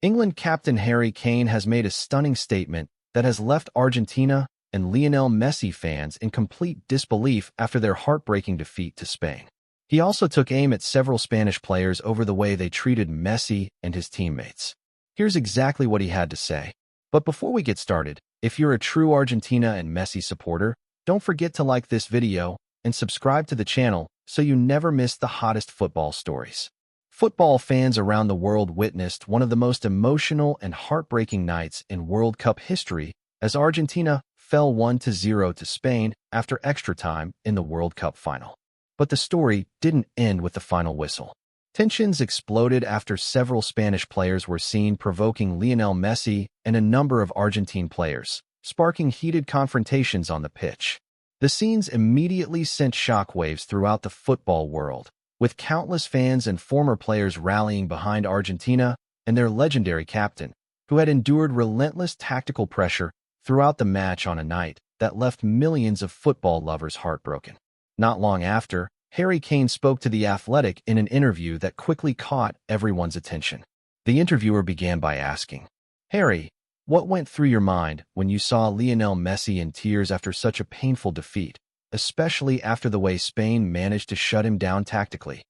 England captain Harry Kane has made a stunning statement that has left Argentina and Lionel Messi fans in complete disbelief after their heartbreaking defeat to Spain. He also took aim at several Spanish players over the way they treated Messi and his teammates. Here's exactly what he had to say. But before we get started, if you're a true Argentina and Messi supporter, don't forget to like this video and subscribe to the channel so you never miss the hottest football stories. Football fans around the world witnessed one of the most emotional and heartbreaking nights in World Cup history as Argentina fell 1-0 to Spain after extra time in the World Cup final. But the story didn't end with the final whistle. Tensions exploded after several Spanish players were seen provoking Lionel Messi and a number of Argentine players, sparking heated confrontations on the pitch. The scenes immediately sent shockwaves throughout the football world, with countless fans and former players rallying behind Argentina and their legendary captain, who had endured relentless tactical pressure throughout the match on a night that left millions of football lovers heartbroken. Not long after, Harry Kane spoke to The Athletic in an interview that quickly caught everyone's attention. The interviewer began by asking, "Harry, what went through your mind when you saw Lionel Messi in tears after such a painful defeat, especially after the way Spain managed to shut him down tactically?"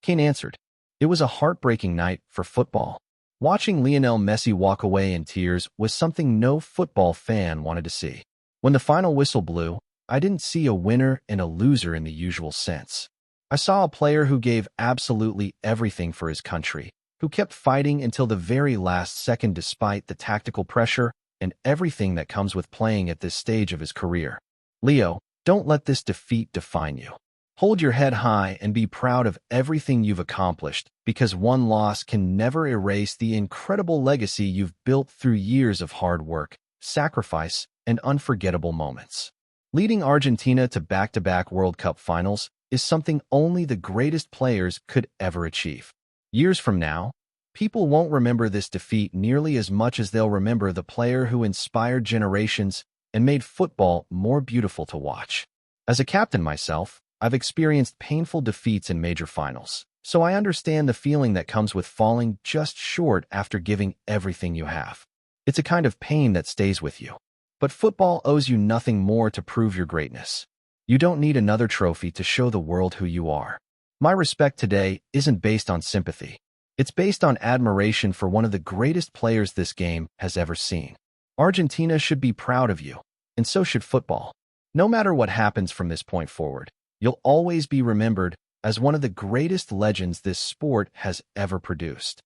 Kane answered, "It was a heartbreaking night for football. Watching Lionel Messi walk away in tears was something no football fan wanted to see. When the final whistle blew, I didn't see a winner and a loser in the usual sense. I saw a player who gave absolutely everything for his country, who kept fighting until the very last second despite the tactical pressure and everything that comes with playing at this stage of his career. Leo, don't let this defeat define you. Hold your head high and be proud of everything you've accomplished, because one loss can never erase the incredible legacy you've built through years of hard work, sacrifice, and unforgettable moments." Leading Argentina to back-to-back World Cup finals is something only the greatest players could ever achieve. Years from now, people won't remember this defeat nearly as much as they'll remember the player who inspired generations and made football more beautiful to watch. As a captain myself, I've experienced painful defeats in major finals, so I understand the feeling that comes with falling just short after giving everything you have. It's a kind of pain that stays with you. But football owes you nothing more to prove your greatness. You don't need another trophy to show the world who you are. My respect today isn't based on sympathy. It's based on admiration for one of the greatest players this game has ever seen. Argentina should be proud of you, and so should football. No matter what happens from this point forward, you'll always be remembered as one of the greatest legends this sport has ever produced."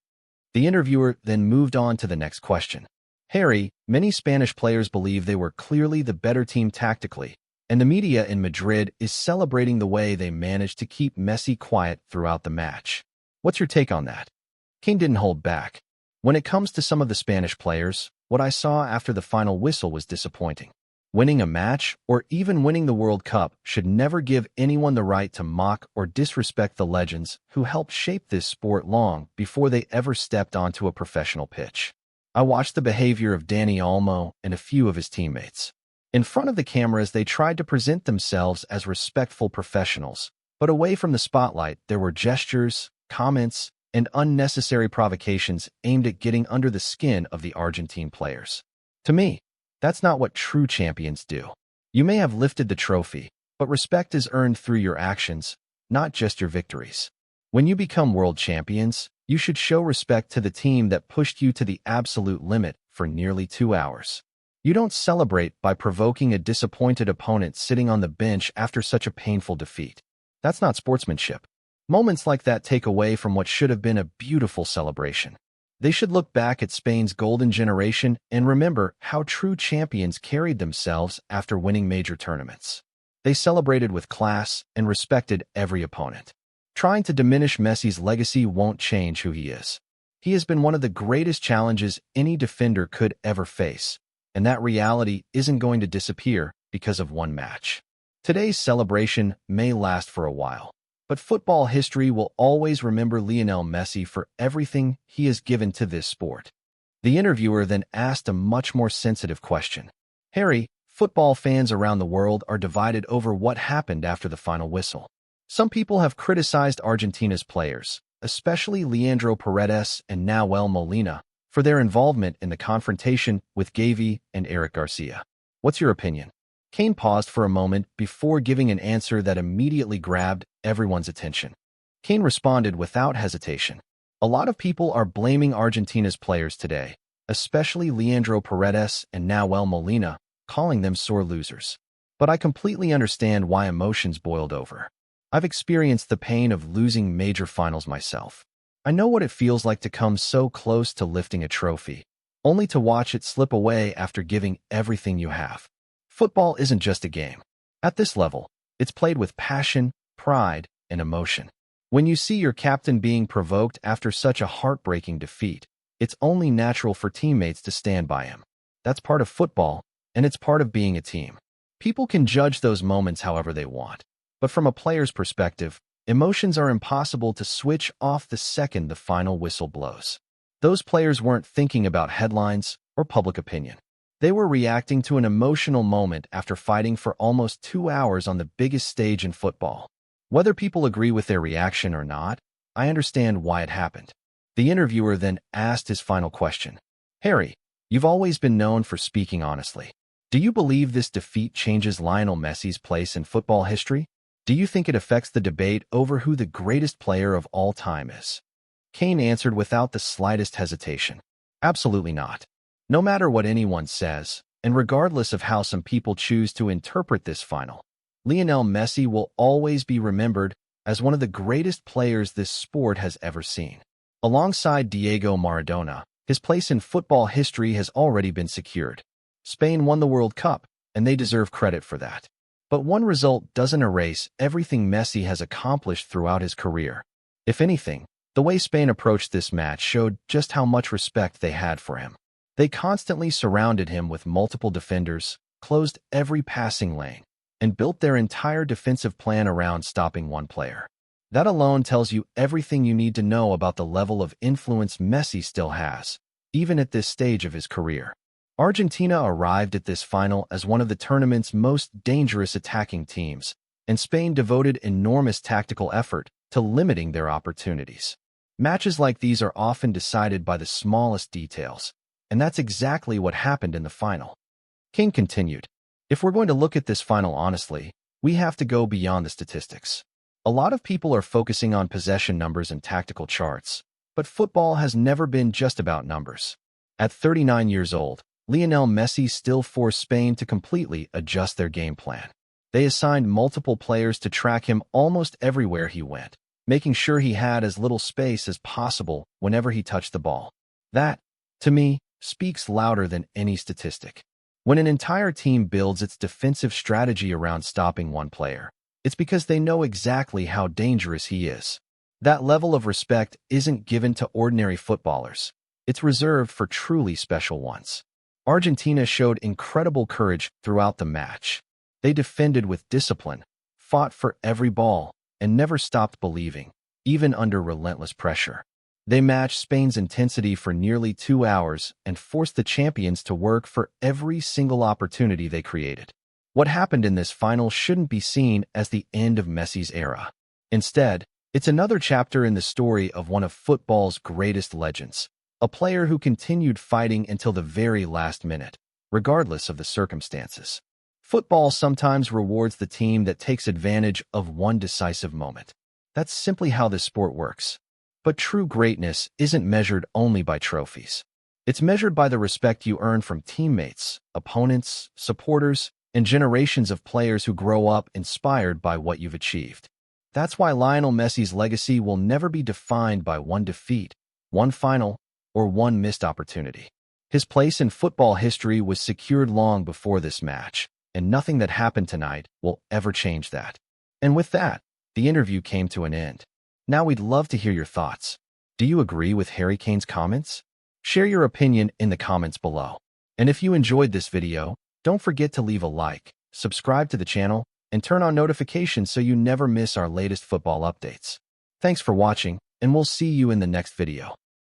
The interviewer then moved on to the next question. "Harry, many Spanish players believe they were clearly the better team tactically, and the media in Madrid is celebrating the way they managed to keep Messi quiet throughout the match. What's your take on that?" Kane didn't hold back. "When it comes to some of the Spanish players, what I saw after the final whistle was disappointing. Winning a match, or even winning the World Cup, should never give anyone the right to mock or disrespect the legends who helped shape this sport long before they ever stepped onto a professional pitch. I watched the behavior of Dani Olmo and a few of his teammates. In front of the cameras, they tried to present themselves as respectful professionals, but away from the spotlight, there were gestures, comments, and unnecessary provocations aimed at getting under the skin of the Argentine players. To me, that's not what true champions do. You may have lifted the trophy, but respect is earned through your actions, not just your victories. When you become world champions, you should show respect to the team that pushed you to the absolute limit for nearly 2 hours. You don't celebrate by provoking a disappointed opponent sitting on the bench after such a painful defeat. That's not sportsmanship. Moments like that take away from what should have been a beautiful celebration. They should look back at Spain's golden generation and remember how true champions carried themselves after winning major tournaments. They celebrated with class and respected every opponent. Trying to diminish Messi's legacy won't change who he is. He has been one of the greatest challenges any defender could ever face, and that reality isn't going to disappear because of one match. Today's celebration may last for a while, but football history will always remember Lionel Messi for everything he has given to this sport. The interviewer then asked a much more sensitive question. "Harry, football fans around the world are divided over what happened after the final whistle. Some people have criticized Argentina's players, especially Leandro Paredes and Nahuel Molina, for their involvement in the confrontation with Gavi and Eric Garcia. What's your opinion? Kane paused for a moment before giving an answer that immediately grabbed everyone's attention. Kane responded without hesitation. A lot of people are blaming Argentina's players today, especially Leandro Paredes and Nahuel Molina, calling them sore losers. But I completely understand why emotions boiled over. I've experienced the pain of losing major finals myself. I know what it feels like to come so close to lifting a trophy, only to watch it slip away after giving everything you have. Football isn't just a game. At this level, it's played with passion, pride, and emotion. When you see your captain being provoked after such a heartbreaking defeat, it's only natural for teammates to stand by him. That's part of football, and it's part of being a team. People can judge those moments however they want, but from a player's perspective, emotions are impossible to switch off the second the final whistle blows. Those players weren't thinking about headlines or public opinion. They were reacting to an emotional moment after fighting for almost 2 hours on the biggest stage in football. Whether people agree with their reaction or not, I understand why it happened. The interviewer then asked his final question. Harry, you've always been known for speaking honestly. Do you believe this defeat changes Lionel Messi's place in football history? Do you think it affects the debate over who the greatest player of all time is? Kane answered without the slightest hesitation. Absolutely not. No matter what anyone says, and regardless of how some people choose to interpret this final, Lionel Messi will always be remembered as one of the greatest players this sport has ever seen. Alongside Diego Maradona, his place in football history has already been secured. Spain won the World Cup, and they deserve credit for that. But one result doesn't erase everything Messi has accomplished throughout his career. If anything, the way Spain approached this match showed just how much respect they had for him. They constantly surrounded him with multiple defenders, closed every passing lane, and built their entire defensive plan around stopping one player. That alone tells you everything you need to know about the level of influence Messi still has, even at this stage of his career. Argentina arrived at this final as one of the tournament's most dangerous attacking teams, and Spain devoted enormous tactical effort to limiting their opportunities. Matches like these are often decided by the smallest details, and that's exactly what happened in the final. King continued, if we're going to look at this final honestly, we have to go beyond the statistics. A lot of people are focusing on possession numbers and tactical charts, but football has never been just about numbers. At 39 years old, Lionel Messi still forced Spain to completely adjust their game plan. They assigned multiple players to track him almost everywhere he went, making sure he had as little space as possible whenever he touched the ball. That, to me, speaks louder than any statistic. When an entire team builds its defensive strategy around stopping one player, it's because they know exactly how dangerous he is. That level of respect isn't given to ordinary footballers. It's reserved for truly special ones. Argentina showed incredible courage throughout the match. They defended with discipline, fought for every ball, and never stopped believing, even under relentless pressure. They matched Spain's intensity for nearly 2 hours and forced the champions to work for every single opportunity they created. What happened in this final shouldn't be seen as the end of Messi's era. Instead, it's another chapter in the story of one of football's greatest legends, a player who continued fighting until the very last minute, regardless of the circumstances. Football sometimes rewards the team that takes advantage of one decisive moment. That's simply how this sport works. But true greatness isn't measured only by trophies. It's measured by the respect you earn from teammates, opponents, supporters, and generations of players who grow up inspired by what you've achieved. That's why Lionel Messi's legacy will never be defined by one defeat, one final, or one missed opportunity. His place in football history was secured long before this match, and nothing that happened tonight will ever change that. And with that, the interview came to an end. Now we'd love to hear your thoughts. Do you agree with Harry Kane's comments? Share your opinion in the comments below. And if you enjoyed this video, don't forget to leave a like, subscribe to the channel, and turn on notifications so you never miss our latest football updates. Thanks for watching, and we'll see you in the next video.